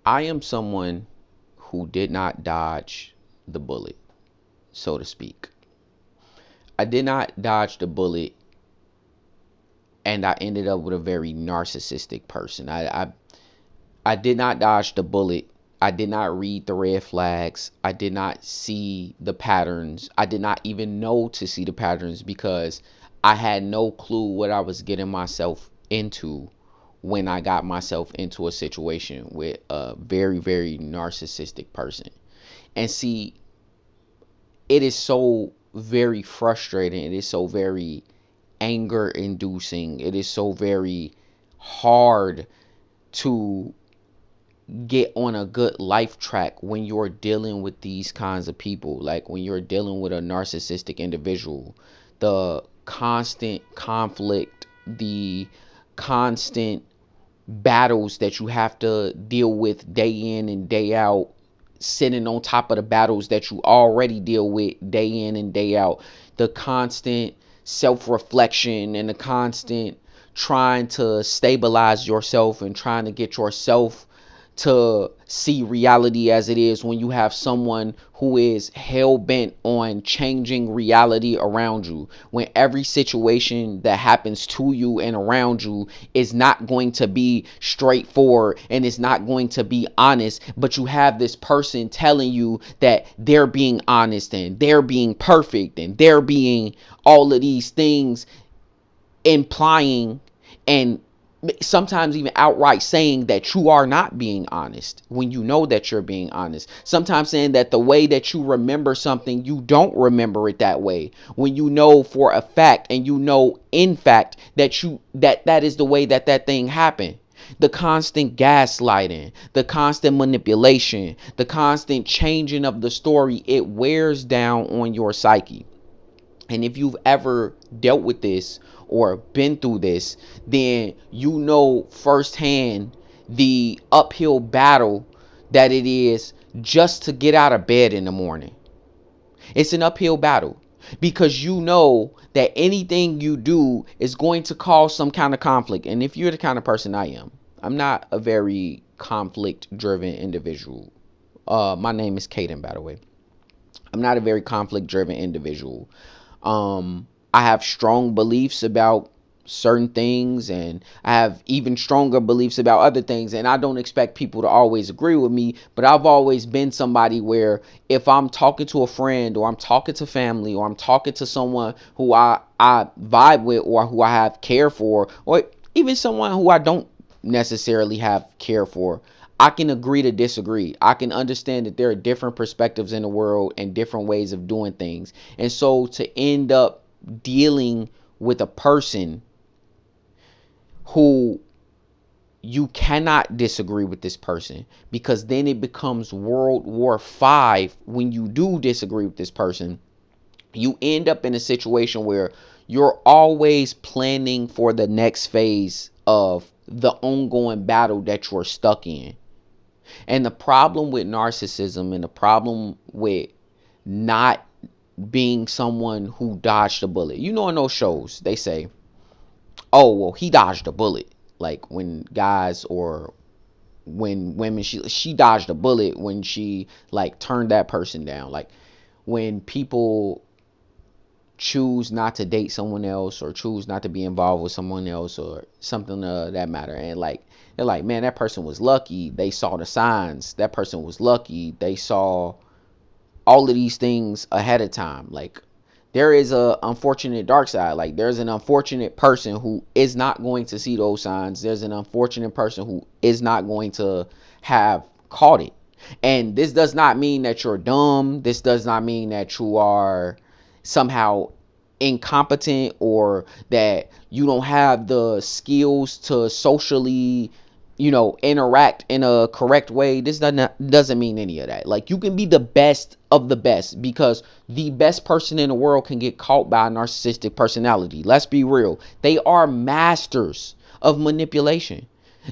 I am someone who did not dodge the bullet, so to speak. I did not dodge the bullet, and I ended up with a very narcissistic person. I did not dodge the bullet. I did not read the red flags. I did not see the patterns. I did not even know to see the patterns because I had no clue what I was getting myself into when I got myself into a situation with a very, very narcissistic person. And see, it is so very frustrating. It is so very anger inducing. It is so very hard to get on a good life track when you're dealing with these kinds of people. Like when you're dealing with a narcissistic individual, the constant conflict, the constant battles that you have to deal with day in and day out, sitting on top of the battles that you already deal with day in and day out, the constant self-reflection and the constant trying to stabilize yourself and trying to get yourself to see reality as it is when you have someone who is hell bent on changing reality around you. When every situation that happens to you and around you is not going to be straightforward and is not going to be honest, but you have this person telling you that they're being honest and they're being perfect and they're being all of these things, implying and sometimes even outright saying that you are not being honest when you know that you're being honest. Sometimes saying that the way that you remember something, you don't remember it that way, when you know for a fact and you know in fact that that is the way that that thing happened. The constant gaslighting, the constant manipulation, the constant changing of the story, it wears down on your psyche. And if you've ever dealt with this or been through this, then you know firsthand the uphill battle that it is just to get out of bed in the morning. It's an uphill battle because you know that anything you do is going to cause some kind of conflict. And if you're the kind of person I am, I'm not a very conflict driven individual. My name is Caden, by the way. I'm not a very conflict driven individual. I have strong beliefs about certain things, and I have even stronger beliefs about other things, and I don't expect people to always agree with me, but I've always been somebody where if I'm talking to a friend or I'm talking to family or I'm talking to someone who I vibe with or who I have care for, or even someone who I don't necessarily have care for, I can agree to disagree. I can understand that there are different perspectives in the world and different ways of doing things. And so to end up dealing with a person who you cannot disagree with this person, because then it becomes World War V when you do disagree with this person. You end up in a situation where you're always planning for the next phase of the ongoing battle that you're stuck in. And the problem with narcissism and the problem with not being someone who dodged a bullet. You know, in those shows, they say, oh, well, he dodged a bullet. Like when guys or when women, she dodged a bullet when she like turned that person down. Like when people choose not to date someone else or choose not to be involved with someone else or something of that matter, and like they're like, man, that person was lucky, they saw the signs, that person was lucky, they saw all of these things ahead of time. Like there is a unfortunate dark side. Like there's an unfortunate person who is not going to see those signs. There's an unfortunate person who is not going to have caught it. And this does not mean that you're dumb. This does not mean that you are somehow incompetent or that you don't have the skills to socially, interact in a correct way. This doesn't mean any of that. Like you can be the best of the best, because the best person in the world can get caught by a narcissistic personality. Let's be real. They are masters of manipulation.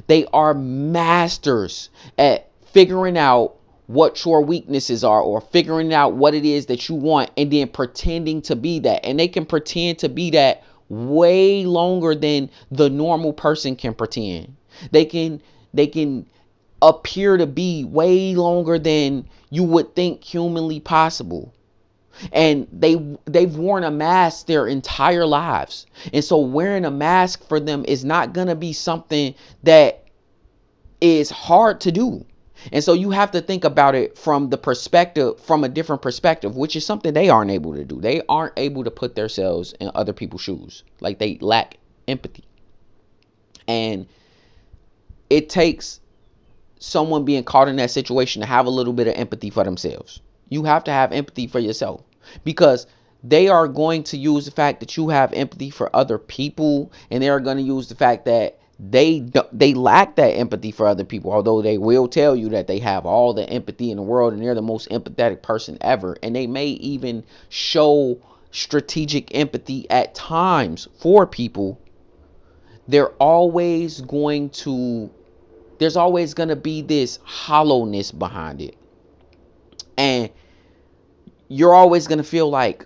They are masters at figuring out what your weaknesses are or figuring out what it is that you want and then pretending to be that. And they can pretend to be that way longer than the normal person can pretend. They can appear to be way longer than you would think humanly possible. And they've worn a mask their entire lives. And so wearing a mask for them is not going to be something that is hard to do. And so you have to think about it from a different perspective, which is something they aren't able to do. They aren't able to put themselves in other people's shoes. Like, they lack empathy. And it takes someone being caught in that situation to have a little bit of empathy for themselves. You have to have empathy for yourself, because they are going to use the fact that you have empathy for other people, and they are going to use the fact that they lack that empathy for other people, although they will tell you that they have all the empathy in the world and they're the most empathetic person ever. And they may even show strategic empathy at times for people. There's always going to be this hollowness behind it. And you're always going to feel like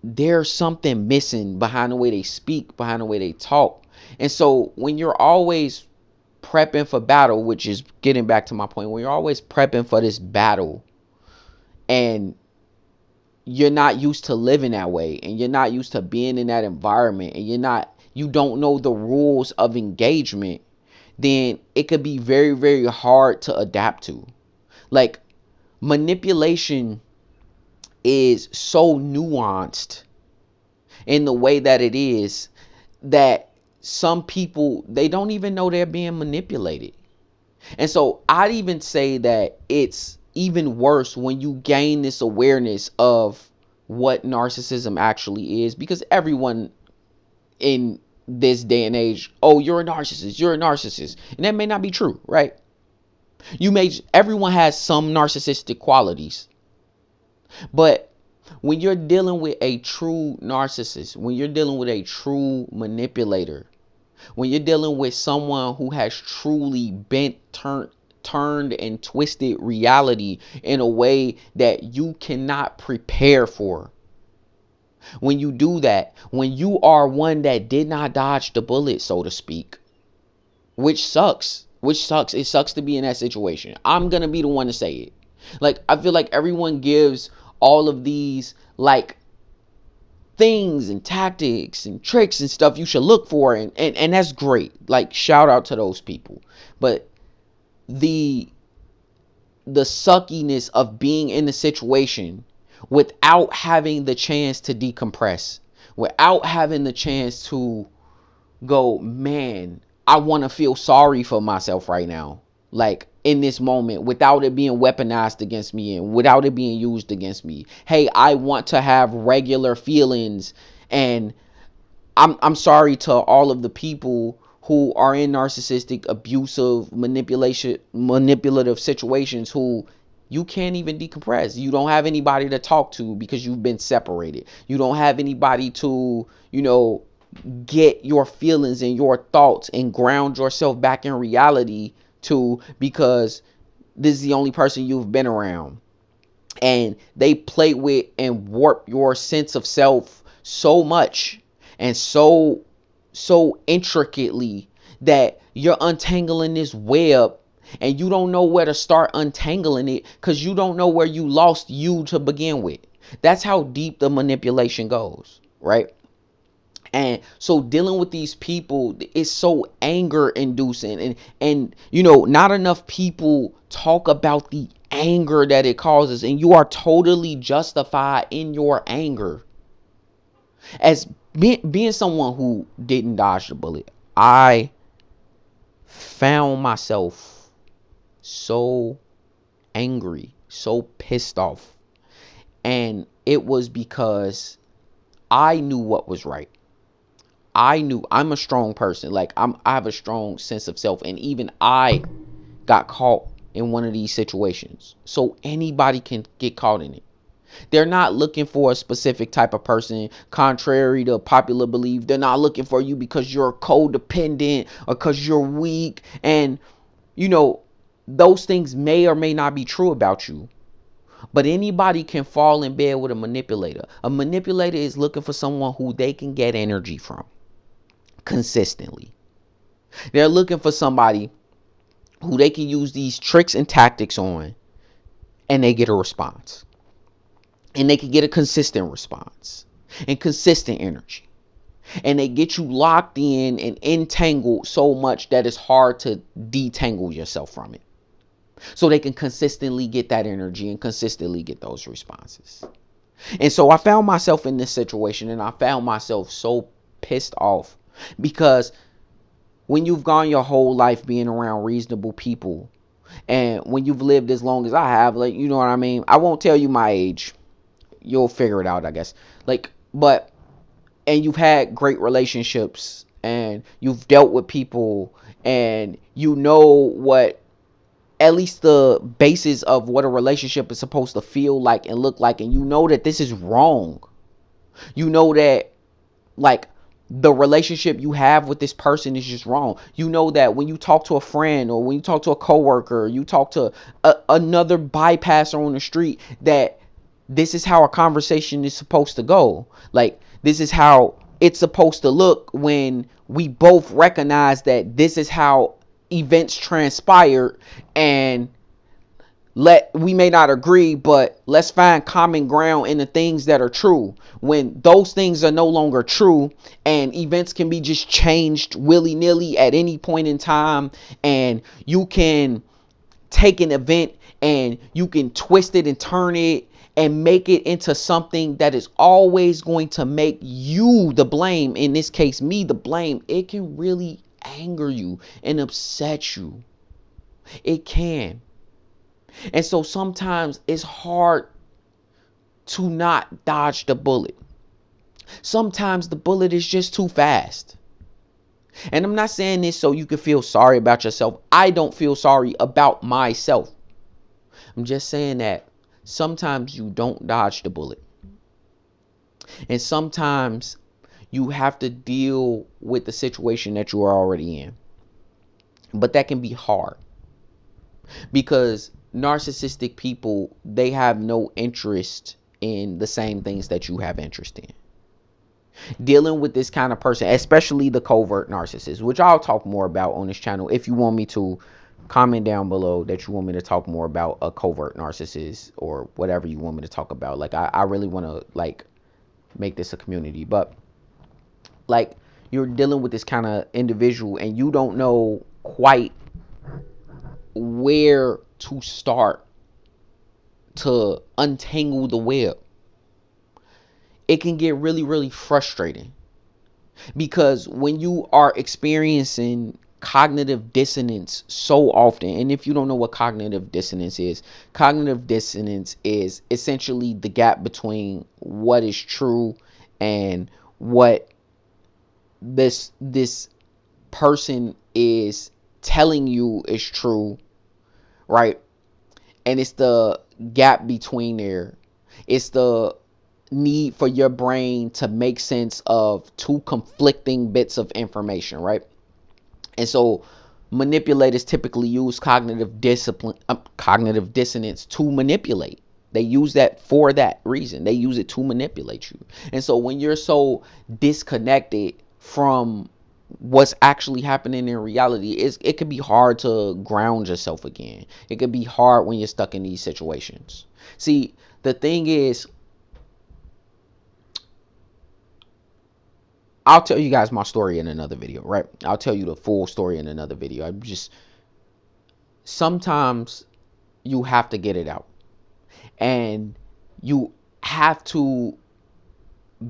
there's something missing behind the way they speak, behind the way they talk. And so when you're always prepping for battle, which is getting back to my point, when you're always prepping for this battle and you're not used to living that way, and you're not used to being in that environment, and you don't know the rules of engagement, then it could be very, very hard to adapt to. Like, manipulation is so nuanced in the way that it is, that some people, they don't even know they're being manipulated. And so I'd even say that it's even worse when you gain this awareness of what narcissism actually is, because everyone in this day and age, oh, you're a narcissist, and that may not be true, right? Everyone has some narcissistic qualities. But when you're dealing with a true narcissist, when you're dealing with a true manipulator, when you're dealing with someone who has truly turned and twisted reality in a way that you cannot prepare for, when you do that, when you are one that did not dodge the bullet, so to speak, which sucks. It sucks to be in that situation. I'm going to be the one to say it. Like, I feel like everyone gives all of these, like, things and tactics and tricks and stuff you should look for. And that's great. Like, shout out to those people. But the suckiness of being in the situation without having the chance to decompress, without having the chance to go, man, I want to feel sorry for myself right now, like, in this moment, without it being weaponized against me and without it being used against me. Hey, I want to have regular feelings. And I'm sorry to all of the people who are in narcissistic, abusive, manipulative situations who you can't even decompress. You don't have anybody to talk to because you've been separated. You don't have anybody to, get your feelings and your thoughts and ground yourself back in reality to, because this is the only person you've been around. And they play with and warp your sense of self so much and so intricately that you're untangling this web and you don't know where to start untangling it, because you don't know where you lost you to begin with. That's how deep the manipulation goes, right? And so dealing with these people is so anger inducing, and not enough people talk about the anger that it causes, and you are totally justified in your anger. As being someone who didn't dodge the bullet, I found myself so angry, so pissed off, and it was because I knew what was right. I knew I'm a strong person. Like, I have a strong sense of self. And even I got caught in one of these situations. So anybody can get caught in it. They're not looking for a specific type of person, contrary to popular belief. They're not looking for you because you're codependent or because you're weak. And, those things may or may not be true about you. But anybody can fall in bed with a manipulator. A manipulator is looking for someone who they can get energy from consistently. They're looking for somebody who they can use these tricks and tactics on, and they get a response. And they can get a consistent response and consistent energy. And they get you locked in and entangled so much that it's hard to detangle yourself from it. So they can consistently get that energy and consistently get those responses. And so I found myself in this situation, and I found myself so pissed off because when you've gone your whole life being around reasonable people, and when you've lived as long as I have, like, you know what I mean? I won't tell you my age. You'll figure it out, I guess. Like, but, and you've had great relationships, and you've dealt with people, and you know what, at least the basis of what a relationship is supposed to feel like and look like, and you know that this is wrong. You know that, like, the relationship you have with this person is just wrong. You know that when you talk to a friend, or when you talk to a coworker, you talk to another bypasser on the street, that this is how a conversation is supposed to go. Like, this is how it's supposed to look when we both recognize that this is how events transpired, and we may not agree, but let's find common ground in the things that are true. When those things are no longer true, and events can be just changed willy-nilly at any point in time, and you can take an event and you can twist it and turn it and make it into something that is always going to make you the blame, in this case me the blame, it can really anger you and upset you. It can. And so sometimes it's hard to not dodge the bullet. Sometimes the bullet is just too fast. And I'm not saying this so you can feel sorry about yourself. I don't feel sorry about myself. I'm just saying that sometimes you don't dodge the bullet. And sometimes you have to deal with the situation that you are already in. But that can be hard, because narcissistic people, they have no interest in the same things that you have interest in. Dealing with this kind of person, especially the covert narcissist, which I'll talk more about on this channel. If you want me to, comment down below that you want me to talk more about a covert narcissist, or whatever you want me to talk about. Like, I really want to, like, make this a community. But, like, you're dealing with this kind of individual, and you don't know quite where to start to untangle the web. It can get really, really frustrating, because when you are experiencing cognitive dissonance so often, and if you don't know what cognitive dissonance is essentially the gap between what is true and what this person is telling you is true, right? And it's the gap between there. It's the need for your brain to make sense of two conflicting bits of information, right? And so manipulators typically use cognitive dissonance to manipulate. They use that for that reason. They use it to manipulate you. And so when you're so disconnected from what's actually happening in reality, it can be hard to ground yourself again. It can be hard when you're stuck in these situations. See, the thing is, I'll tell you guys my story in another video, right? I'll tell you the full story in another video. Sometimes you have to get it out, and you have to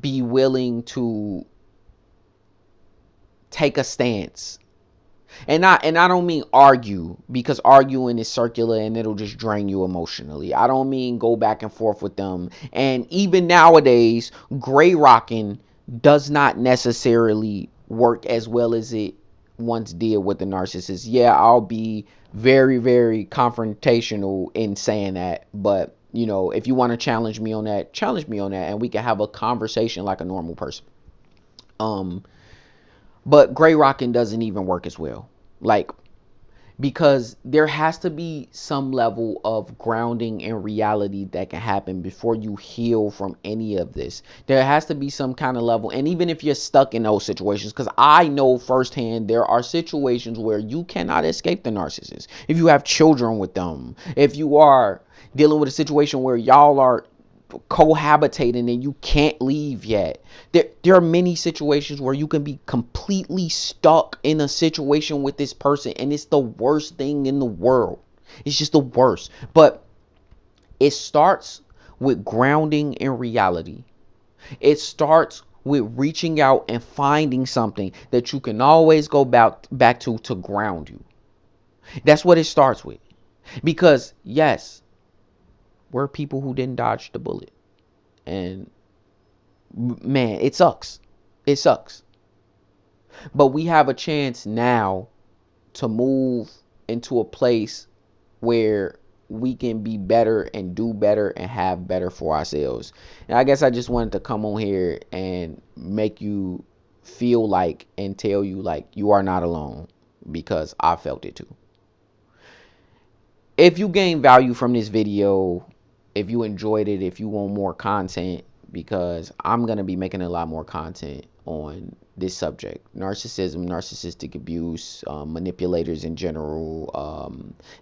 be willing to take a stance. And I don't mean argue, because arguing is circular and it'll just drain you emotionally. I don't mean go back and forth with them. And even nowadays, gray rocking does not necessarily work as well as it once did with the narcissist. Yeah, I'll be very, very confrontational in saying that. But, you know, if you want to challenge me on that, and we can have a conversation like a normal person. But gray rocking doesn't even work as well. Like, because there has to be some level of grounding in reality that can happen before you heal from any of this. There has to be some kind of level, and even if you're stuck in those situations, because I know firsthand there are situations where you cannot escape the narcissist. If you have children with them, if you are dealing with a situation where y'all are cohabitating and you can't leave yet. There are many situations where you can be completely stuck in a situation with this person, and it's the worst thing in the world. It's just the worst. But it starts with grounding in reality. It starts with reaching out and finding something that you can always go back to ground you. That's what it starts with. Because yes, we're people who didn't dodge the bullet. And man, it sucks. It sucks. But we have a chance now to move into a place where we can be better and do better and have better for ourselves. And I guess I just wanted to come on here and make you feel like and tell you like you are not alone, because I felt it too. If you gain value from this video, if you enjoyed it, if you want more content, because I'm going to be making a lot more content on this subject: narcissism, narcissistic abuse, manipulators in general,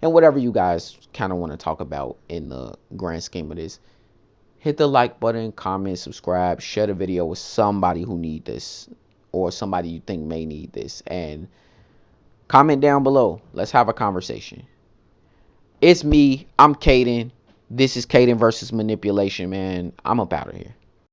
and whatever you guys kind of want to talk about in the grand scheme of this. Hit the like button, comment, subscribe, share the video with somebody who need this, or somebody you think may need this, and comment down below. Let's have a conversation. It's me. I'm Caden. This is Caden versus manipulation, man. I'm up out of here.